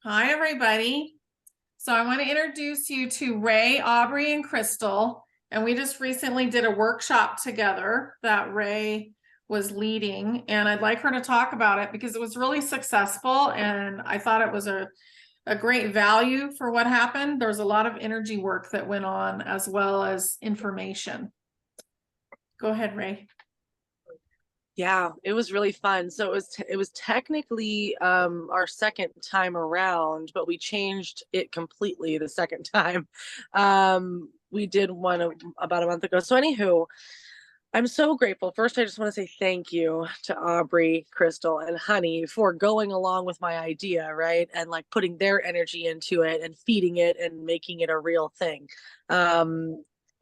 Hi, everybody. So I want to introduce you to Ray, Aubrey, and Chrystal. And we just recently did a workshop together that Ray was leading. And I'd like her to talk about it because it was really successful. And I thought it was a great value for what happened. There was a lot of energy work that went on as well as information. Go ahead, Ray. Yeah, it was really fun. So it was technically our second time around, but we changed it completely the second time. We did one about a month ago. So anywho, I'm so grateful. First, I just want to say thank you to Aubrey, Chrystal, and Honey for going along with my idea, right? And like putting their energy into it and feeding it and making it a real thing.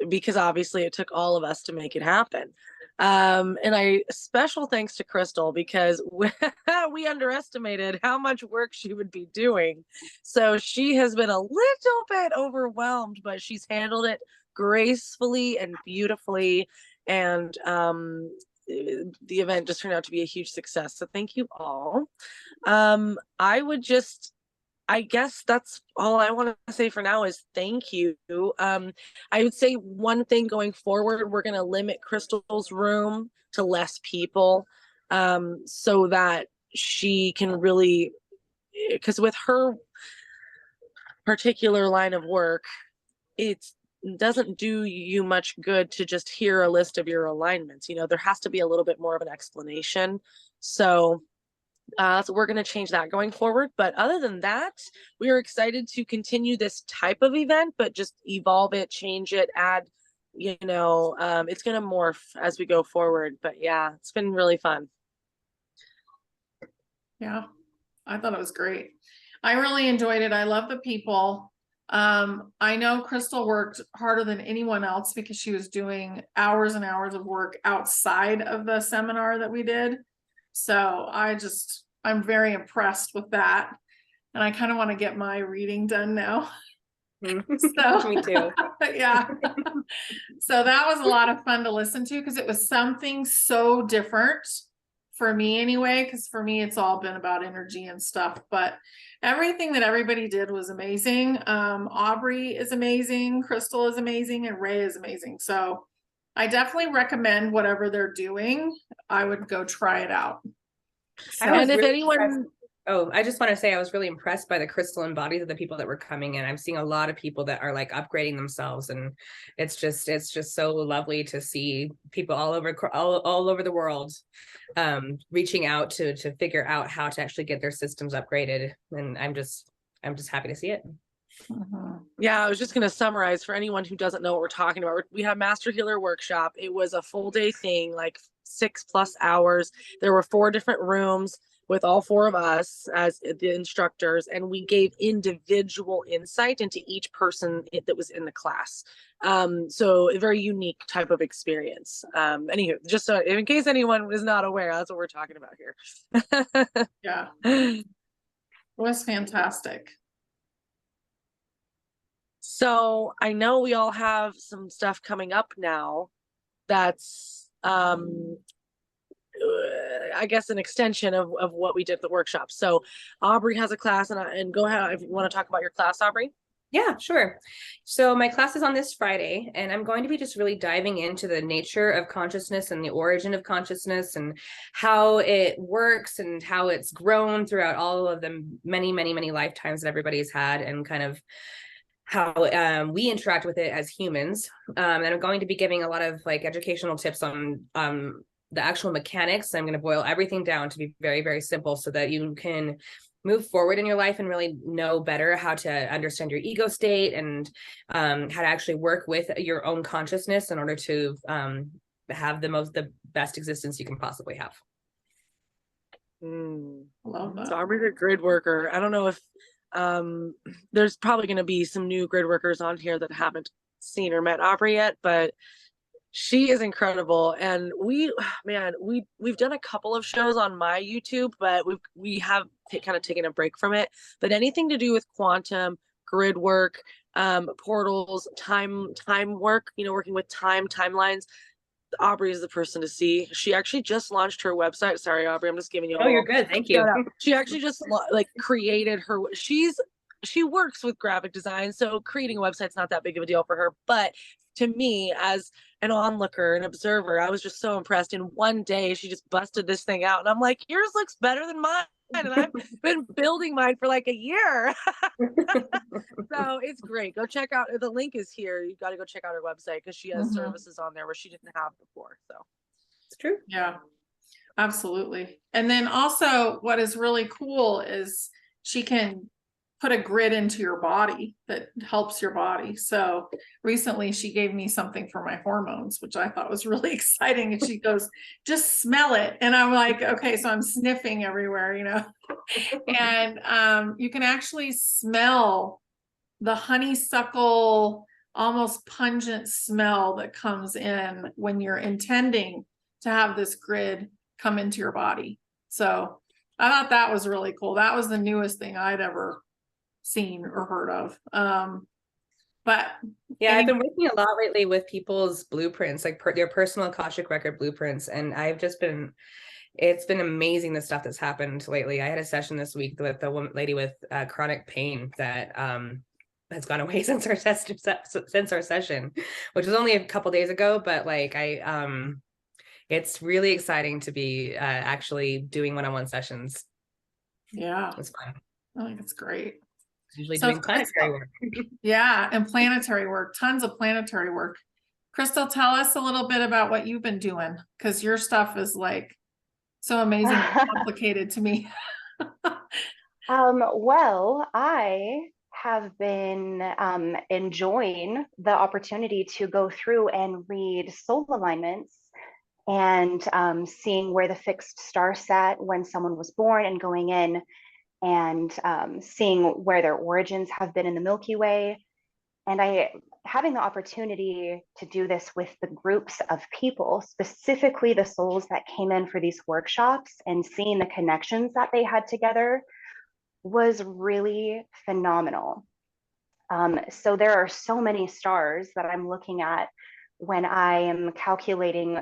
Because obviously it took all of us to make it happen. And I special thanks to Chrystal because we underestimated how much work she would be doing. So she has been a little bit overwhelmed, but she's handled it gracefully and beautifully. And the event just turned out to be a huge success. So thank you all. I guess that's all I want to say for now is thank you. I would say one thing going forward, we're going to limit Chrystal's room to less people, so that she can really, because with her particular line of work, it doesn't do you much good to just hear a list of your alignments. You know, there has to be a little bit more of an explanation. So we're going to change that going forward. But other than that, we are excited to continue this type of event, but just evolve it, change it, add, it's going to morph as we go forward. But yeah, it's been really fun. Yeah, I thought it was great. I really enjoyed it. I love the people. I know Chrystal worked harder than anyone else because she was doing hours and hours of work outside of the seminar that we did. So I'm very impressed with that. And I kind of want to get my reading done now. So me too. Yeah. So that was a lot of fun to listen to because it was something so different for me anyway, because for me it's all been about energy and stuff, but everything that everybody did was amazing. Aubrey is amazing, Chrystal is amazing, and Ray is amazing. So I definitely recommend whatever they're doing. I would go try it out. So, and if really anyone I just want to say I was really impressed by the crystalline bodies of the people that were coming in. I'm seeing a lot of people that are like upgrading themselves, and it's just so lovely to see people all over the world reaching out to figure out how to actually get their systems upgraded. And I'm just happy to see it. Yeah, I was just going to summarize for anyone who doesn't know what we're talking about. We had Master Healer Workshop. It was a full day thing, like 6+ hours. There were 4 different rooms with all 4 of us as the instructors, and we gave individual insight into each person that was in the class. So a very unique type of experience. Anywho, just so in case anyone is not aware, that's what we're talking about here. Yeah, it was fantastic. So I know we all have some stuff coming up now that's I guess an extension of what we did at the workshop. So Aubrey has a class, and go ahead if you want to talk about your class, Aubrey. Yeah, sure. So my class is on this Friday, and I'm going to be just really diving into the nature of consciousness and the origin of consciousness and how it works and how it's grown throughout all of the many, many, many lifetimes that everybody's had, and kind of how we interact with it as humans. And I'm going to be giving a lot of like educational tips on the actual mechanics. I'm going to boil everything down to be very, very simple so that you can move forward in your life and really know better how to understand your ego state and how to actually work with your own consciousness in order to have the best existence you can possibly have. Love that. So Aubrey's a grid worker. I don't know if there's probably going to be some new grid workers on here that haven't seen or met Aubrey yet, but she is incredible. And we've done a couple of shows on my YouTube, but we have kind of taken a break from it. But anything to do with quantum, grid work, portals, time work, working with timelines, Aubrey is the person to see. She actually just launched her website. Sorry, Aubrey, I'm just giving you a Oh, you're little good. Thank you. shout out. She actually just like created her. She works with graphic design, so creating a website's not that big of a deal for her. But to me, as an onlooker, an observer, I was just so impressed. In one day, she just busted this thing out, and I'm like, yours looks better than mine. And I've been building mine for like a year. So it's great. Go check out, the link is here. You got to go check out her website because she has services on there where she didn't have before. So It's true. Yeah, absolutely. And then also what is really cool is she can put a grid into your body that helps your body. So recently she gave me something for my hormones, which I thought was really exciting. And she goes, just smell it. And I'm like, okay, so I'm sniffing everywhere, you know, and you can actually smell the honeysuckle, almost pungent smell that comes in when you're intending to have this grid come into your body. So I thought that was really cool. That was the newest thing I'd ever seen or heard of. But yeah, I've been working a lot lately with people's blueprints, like their personal Akashic record blueprints. And it's been amazing the stuff that's happened lately. I had a session this week with a lady with chronic pain that has gone away since our session, which was only a couple days ago. But like it's really exciting to be actually doing one-on-one sessions. Yeah, It's fun. I think it's great. Usually So doing planetary work. Yeah, and planetary work, tons of planetary work. Chrystal, tell us a little bit about what you've been doing, because your stuff is like so amazing and complicated to me. Well, I have been enjoying the opportunity to go through and read soul alignments and seeing where the fixed star sat when someone was born and going in and seeing where their origins have been in the Milky Way. And having the opportunity to do this with the groups of people, specifically the souls that came in for these workshops, and seeing the connections that they had together was really phenomenal. So there are so many stars that I'm looking at when I am calculating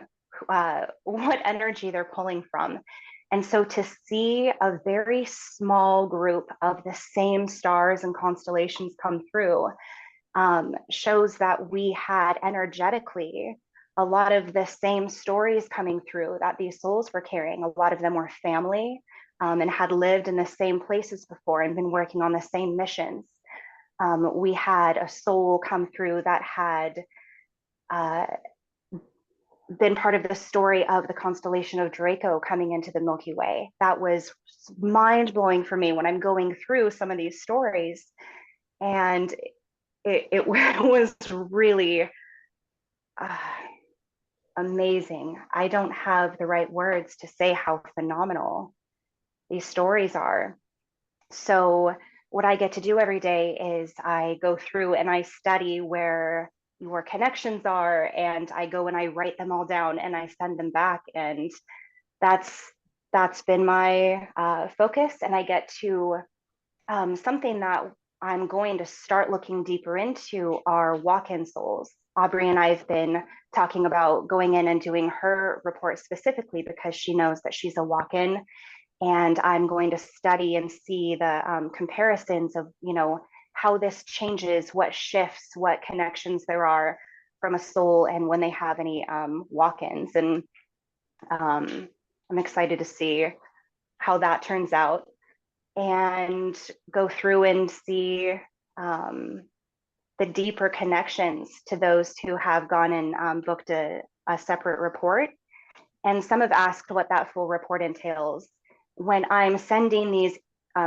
what energy they're pulling from. And so to see a very small group of the same stars and constellations come through shows that we had energetically a lot of the same stories coming through that these souls were carrying. A lot of them were family and had lived in the same places before and been working on the same missions. We had a soul come through that had been part of the story of the constellation of Draco coming into the Milky Way. That was mind-blowing for me when I'm going through some of these stories. And it was really amazing. I don't have the right words to say how phenomenal these stories are. So what I get to do every day is I go through and I study where your connections are, and I go and I write them all down and I send them back. And that's been my focus. And I get to something that I'm going to start looking deeper into are walk-in souls. Aubrey and I have been talking about going in and doing her report specifically because she knows that she's a walk-in, and I'm going to study and see the comparisons of, you know, how this changes, what shifts, what connections there are from a soul, and when they have any walk-ins. And I'm excited to see how that turns out, and go through and see the deeper connections to those who have gone and booked a separate report. And some have asked what that full report entails. When I'm sending these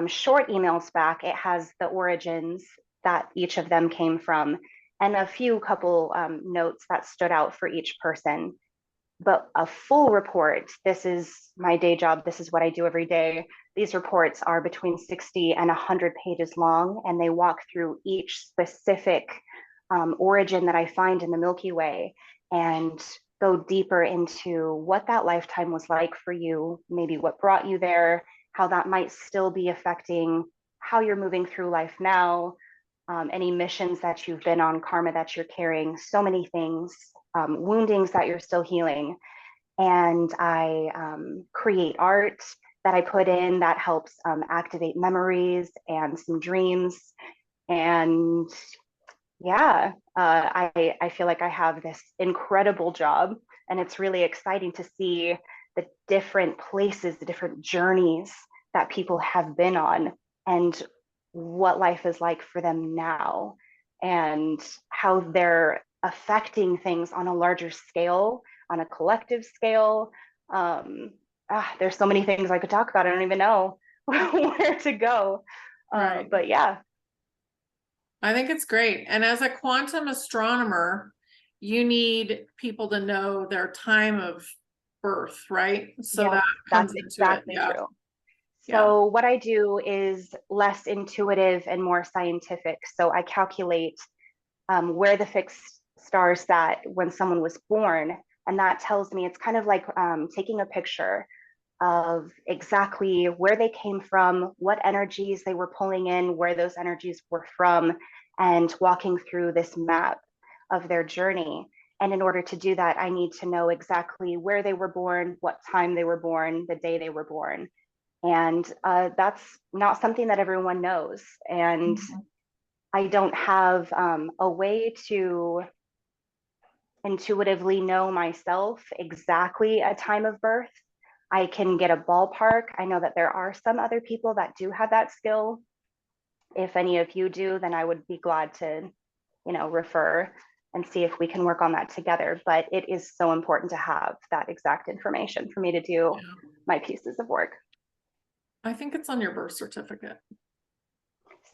short emails back, it has the origins that each of them came from and a few couple notes that stood out for each person. But a full report, this is my day job, this is what I do every day. These reports are between 60 and 100 pages long, and they walk through each specific origin that I find in the Milky Way and go deeper into what that lifetime was like for you, maybe what brought you there, how that might still be affecting how you're moving through life now, any missions that you've been on, karma that you're carrying, so many things, woundings that you're still healing. And I create art that I put in that helps activate memories and some dreams. And yeah, I feel like I have this incredible job, and it's really exciting to see the different places, the different journeys that people have been on, and what life is like for them now, and how they're affecting things on a larger scale, on a collective scale. There's so many things I could talk about. I don't even know where to go. Right. But yeah. I think it's great. And as a quantum astronomer, you need people to know their time of birth, right? So Yes, that comes that's into it. exactly Yeah. true. Yeah. So what I do is less intuitive and more scientific. So I calculate where the fixed stars sat when someone was born, and that tells me, it's kind of like taking a picture of exactly where they came from, what energies they were pulling in, where those energies were from, and walking through this map of their journey. And in order to do that, I need to know exactly where they were born, what time they were born, the day they were born. And that's not something that everyone knows. And I don't have a way to intuitively know myself exactly a time of birth. I can get a ballpark. I know that there are some other people that do have that skill. If any of you do, then I would be glad to, refer and see if we can work on that together. But it is so important to have that exact information for me to do my pieces of work. I think it's on your birth certificate.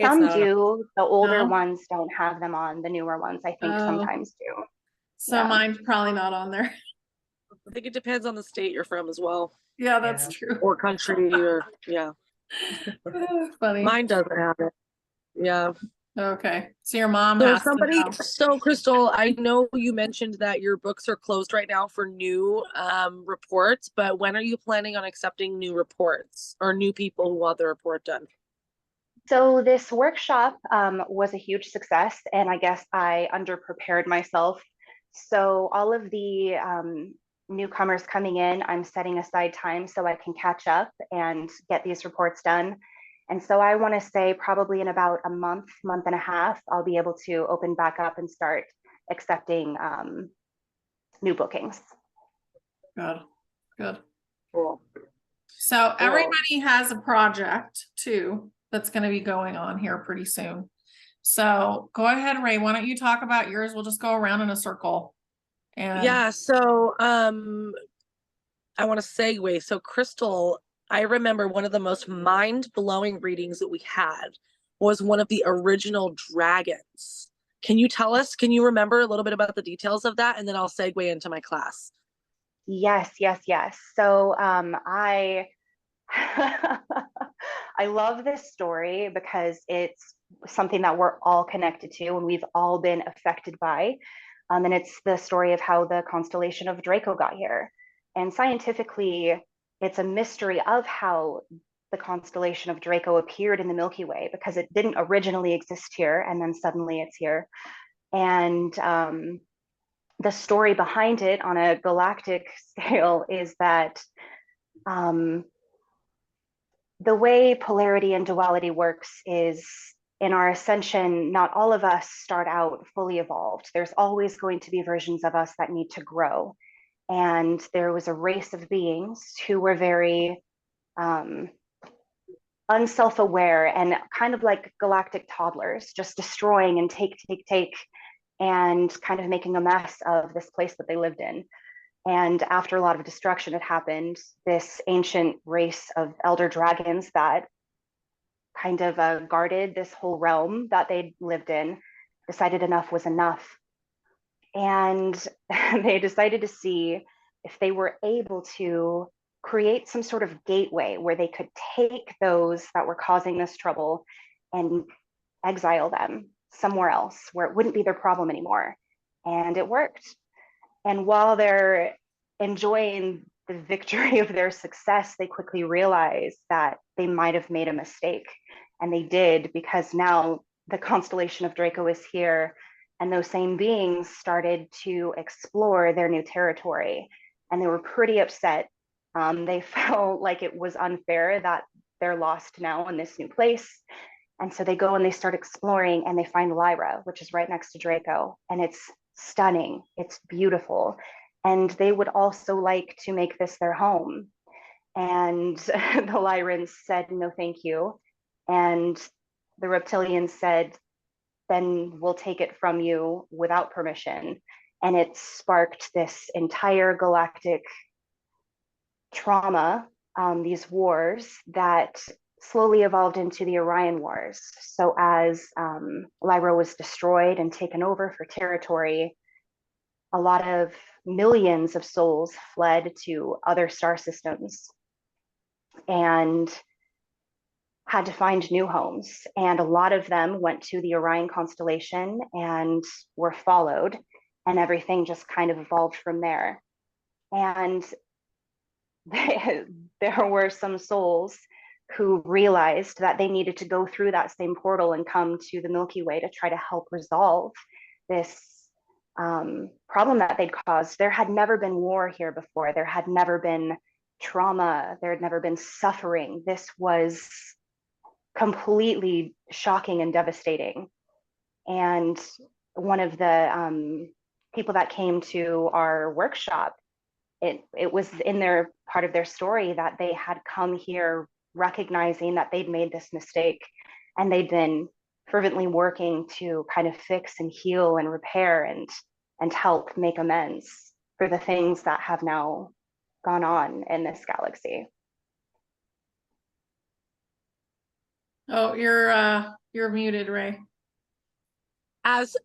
Some do. The older No? ones don't have them on. The newer ones, I think, sometimes do. So mine's probably not on there. I think it depends on the state you're from as well. Yeah, that's true. Or country, or yeah. Funny. Mine doesn't have it. Yeah. Okay. So your mom So has somebody, to know. so Chrystal, I know you mentioned that your books are closed right now for new reports, but when are you planning on accepting new reports or new people who want the report done? So this workshop was a huge success, and I guess I underprepared myself. So all of the newcomers coming in, I'm setting aside time so I can catch up and get these reports done. And so I want to say probably in about a month, month and a half, I'll be able to open back up and start accepting new bookings. Good. Good. Cool. So everybody has a project too that's going to be going on here pretty soon. So go ahead, Ray. Why don't you talk about yours? We'll just go around in a circle. And Yeah, so I want to segue. So Chrystal, I remember one of the most mind-blowing readings that we had was one of the original dragons. Can you remember a little bit about the details of that? And then I'll segue into my class. Yes. So I I love this story because it's something that we're all connected to and we've all been affected by. And it's the story of how the constellation of Draco got here. And scientifically, it's a mystery of how the constellation of Draco appeared in the Milky Way, because it didn't originally exist here and then suddenly it's here. And the story behind it on a galactic scale is that the way polarity and duality works is, in our ascension, not all of us start out fully evolved. There's always going to be versions of us that need to grow. And there was a race of beings who were very unself-aware and kind of like galactic toddlers, just destroying and take, and kind of making a mess of this place that they lived in. And after a lot of destruction had happened, this ancient race of elder dragons that kind of guarded this whole realm that they lived in decided enough was enough. And they decided to see if they were able to create some sort of gateway where they could take those that were causing this trouble and exile them somewhere else where it wouldn't be their problem anymore. And it worked. And while they're enjoying the victory of their success, they quickly realize that they might have made a mistake. And they did, because now the constellation of Draco is here, and those same beings started to explore their new territory, and they were pretty upset. They felt like it was unfair that they're lost now in this new place. And so they go and they start exploring, and they find Lyra, which is right next to Draco. And it's stunning. It's beautiful. And they would also like to make this their home. And the Lyrans said, no, thank you. And the reptilians said, then we'll take it from you without permission. And it sparked this entire galactic trauma, these wars that slowly evolved into the Orion Wars. So as Lyra was destroyed and taken over for territory, a lot of millions of souls fled to other star systems and had to find new homes. And a lot of them went to the Orion constellation and were followed, and everything just kind of evolved from there. And there were some souls who realized that they needed to go through that same portal and come to the Milky Way to try to help resolve this problem that they'd caused. There had never been war here before. There had never been trauma. There had never been suffering. This was completely shocking and devastating. And one of the people that came to our workshop, it was in their part of their story that they had come here recognizing that they'd made this mistake, and they'd been fervently working to kind of fix and heal and repair and help make amends for the things that have now gone on in this galaxy. Oh, you're muted, Ray. As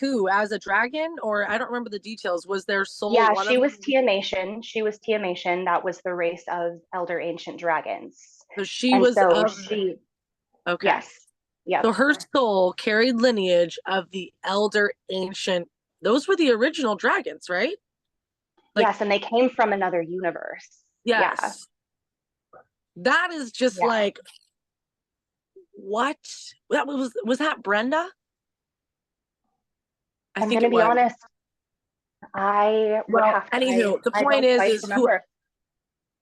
who? As a dragon? Or I don't remember the details. Was their soul? Yeah, one she of was them? Tiamatian. She was Tiamatian. That was the race of elder ancient dragons. So she And was so of, she, okay. yes, yeah. So her soul carried lineage of the elder ancient. Those were the original dragons, right? Like, Yes, and they came from another universe. yes. Yeah. That is just Yeah. like, what? That was that Brenda? I'm think gonna it be was. honest. I would Well, have to. anywho, the I point don't quite is who remember.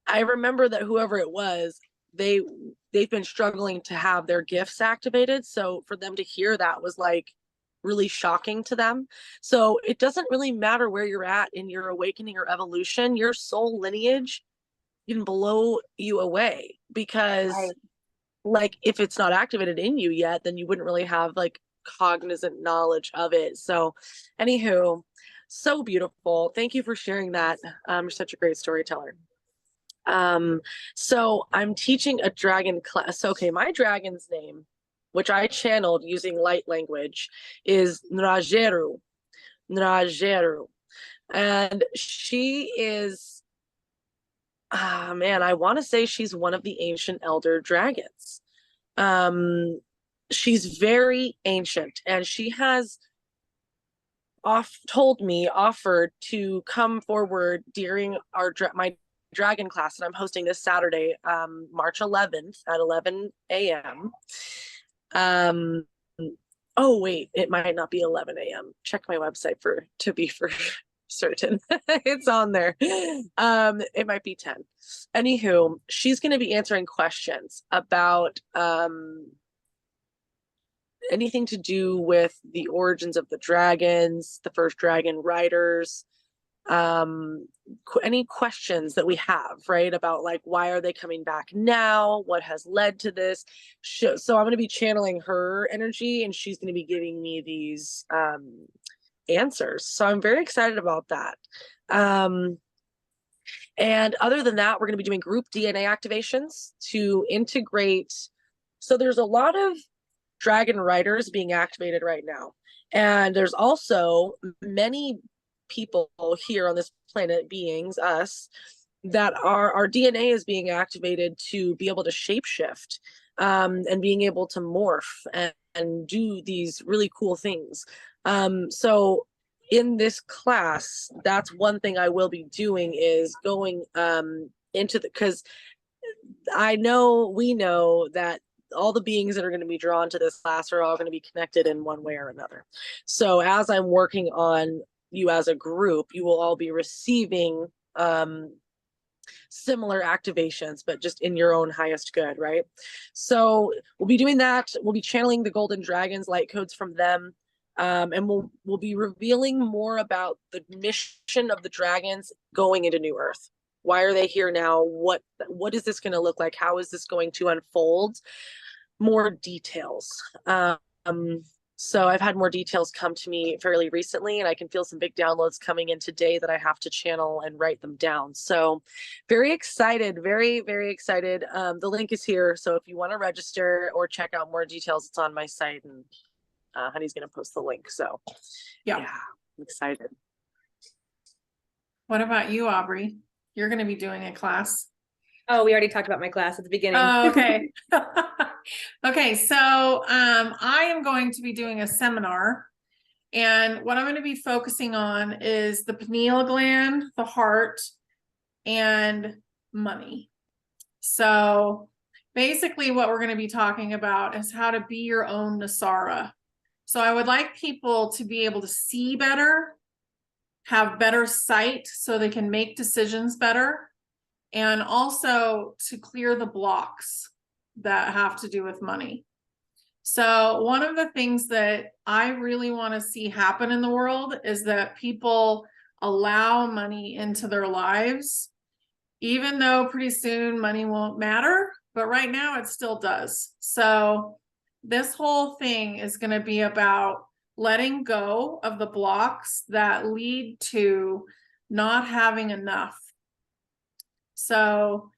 I remember that whoever it was, they've been struggling to have their gifts activated. So for them to hear that was like really shocking to them. So it doesn't really matter where you're at in your awakening or evolution, your soul lineage can blow you away, because Right. like if it's not activated in you yet, then you wouldn't really have like cognizant knowledge of it. So anywho, so beautiful. Thank you for sharing that. You're such a great storyteller. So I'm teaching a dragon class. Okay, my dragon's name, which I channeled using light language, is Nrajeru. Nrajeru. And she is, man, I want to say she's one of the ancient elder dragons. She's very ancient, and she has offered to come forward during my dragon class that I'm hosting this Saturday, March 11th at 11 a.m. Oh wait, it might not be 11 a.m. Check my website to be for certain. It's on there. It might be 10. Anywho, she's going to be answering questions about anything to do with the origins of the dragons, the first dragon riders, any questions that we have, right, about like why are they coming back now, what has led to this. So I'm going to be channeling her energy, and she's going to be giving me these answers. So I'm very excited about that. And other than that, we're going to be doing group DNA activations to integrate. So there's a lot of dragon riders being activated right now, and there's also many people here on this planet, beings, us, that our DNA is being activated to be able to shapeshift, and being able to morph and do these really cool things. So in this class, that's one thing I will be doing, is going into because we know that all the beings that are going to be drawn to this class are all going to be connected in one way or another. So as I'm working on you as a group, you will all be receiving similar activations, but just in your own highest good, right? So we'll be doing that. We'll be channeling the golden dragons, light codes from them. And we'll be revealing more about the mission of the dragons going into New Earth. Why are they here now? What is this going to look like? How is this going to unfold? More details. So I've had more details come to me fairly recently, and I can feel some big downloads coming in today that I have to channel and write them down. So very excited, very, very excited. The link is here. So if you want to register or check out more details, it's on my site, and Honey's going to post the link. So yeah, I'm excited. What about you, Aubrey? You're going to be doing a class. Oh, we already talked about my class at the beginning. Oh, okay. Okay, so I am going to be doing a seminar, and what I'm going to be focusing on is the pineal gland, the heart, and money. So basically what we're going to be talking about is how to be your own Nesara. So I would like people to be able to see better, have better sight so they can make decisions better, and also to clear the blocks that have to do with money. So one of the things that I really want to see happen in the world is that people allow money into their lives, even though pretty soon money won't matter, but right now it still does. So this whole thing is going to be about letting go of the blocks that lead to not having enough. So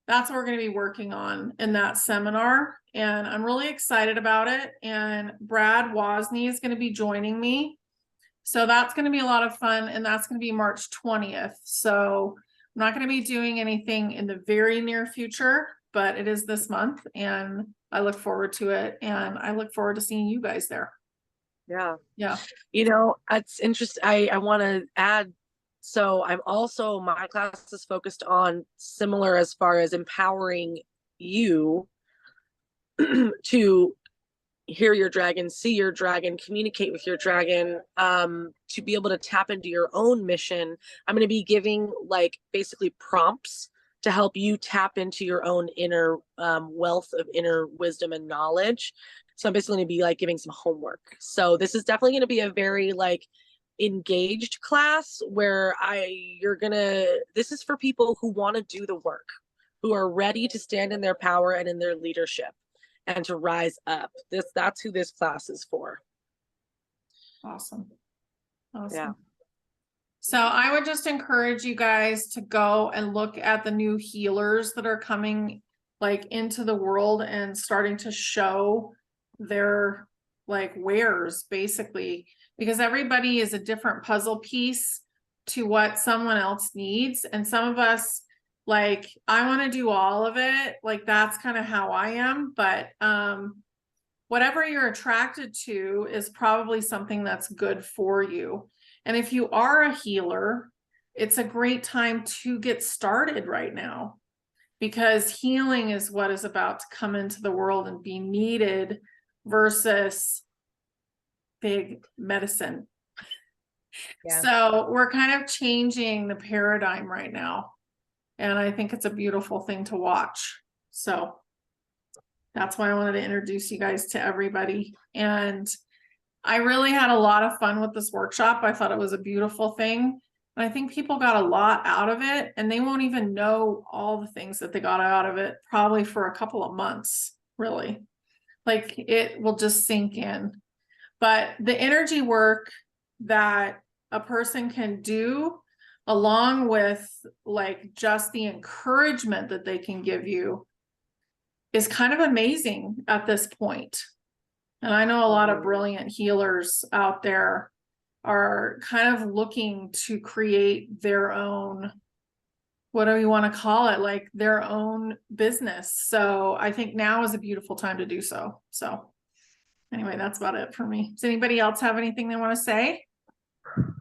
that's what we're going to be working on in that seminar, and I'm really excited about it. And Brad Wozni is going to be joining me, so that's going to be a lot of fun, and that's going to be March 20th. So I'm not going to be doing anything in the very near future, but it is this month, and I look forward to it, and I look forward to seeing you guys there. Yeah. You know, it's interesting. I want to add, so I'm also, my class is focused on similar as far as empowering you to hear your dragon, see your dragon, communicate with your dragon, to be able to tap into your own mission. I'm going to be giving like basically prompts to help you tap into your own inner wealth of inner wisdom and knowledge. So I'm basically going to be like giving some homework. So this is definitely going to be a very like engaged class where this is for people who want to do the work, who are ready to stand in their power and in their leadership and to rise up. That's who this class is for. Awesome. Yeah. So I would just encourage you guys to go and look at the new healers that are coming like into the world and starting to show their like wares, basically, because everybody is a different puzzle piece to what someone else needs. And some of us, like, I want to do all of it. Like, that's kind of how I am. But whatever you're attracted to is probably something that's good for you. And if you are a healer, it's a great time to get started right now, because healing is what is about to come into the world and be needed versus big medicine. Yeah. So we're kind of changing the paradigm right now. And I think it's a beautiful thing to watch. So that's why I wanted to introduce you guys to everybody. And I really had a lot of fun with this workshop. I thought it was a beautiful thing. And I think people got a lot out of it, and they won't even know all the things that they got out of it probably for a couple of months, really. Like, it will just sink in. But the energy work that a person can do, along with like just the encouragement that they can give you, is kind of amazing at this point. And I know a lot of brilliant healers out there are kind of looking to create their own, what do you want to call it, like their own business. So I think now is a beautiful time to do so. So anyway, that's about it for me. Does anybody else have anything they want to say?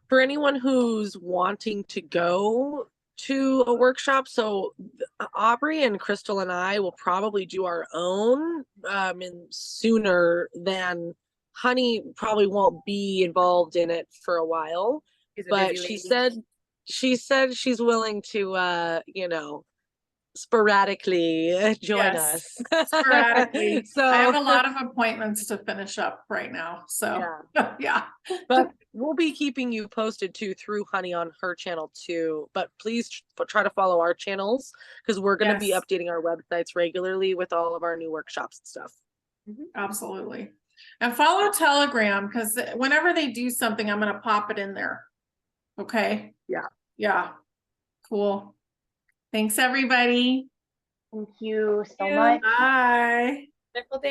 For anyone who's wanting to go to a workshop. So Aubrey and Chrystal and I will probably do our own and sooner than Honey probably won't be involved in it for a while. She's a But busy she lady. said she's willing to sporadically join Yes, us. sporadically. So I have a lot of appointments to finish up right now. So yeah. but we'll be keeping you posted too through Honey on her channel too. But please try to follow our channels because we're going to be Yes. updating our websites regularly with all of our new workshops and stuff. Absolutely. And follow Telegram because whenever they do something, I'm going to pop it in there. Okay. Yeah. Yeah. Cool. Thanks, everybody. Thank you so you. much. Bye. Wonderful day.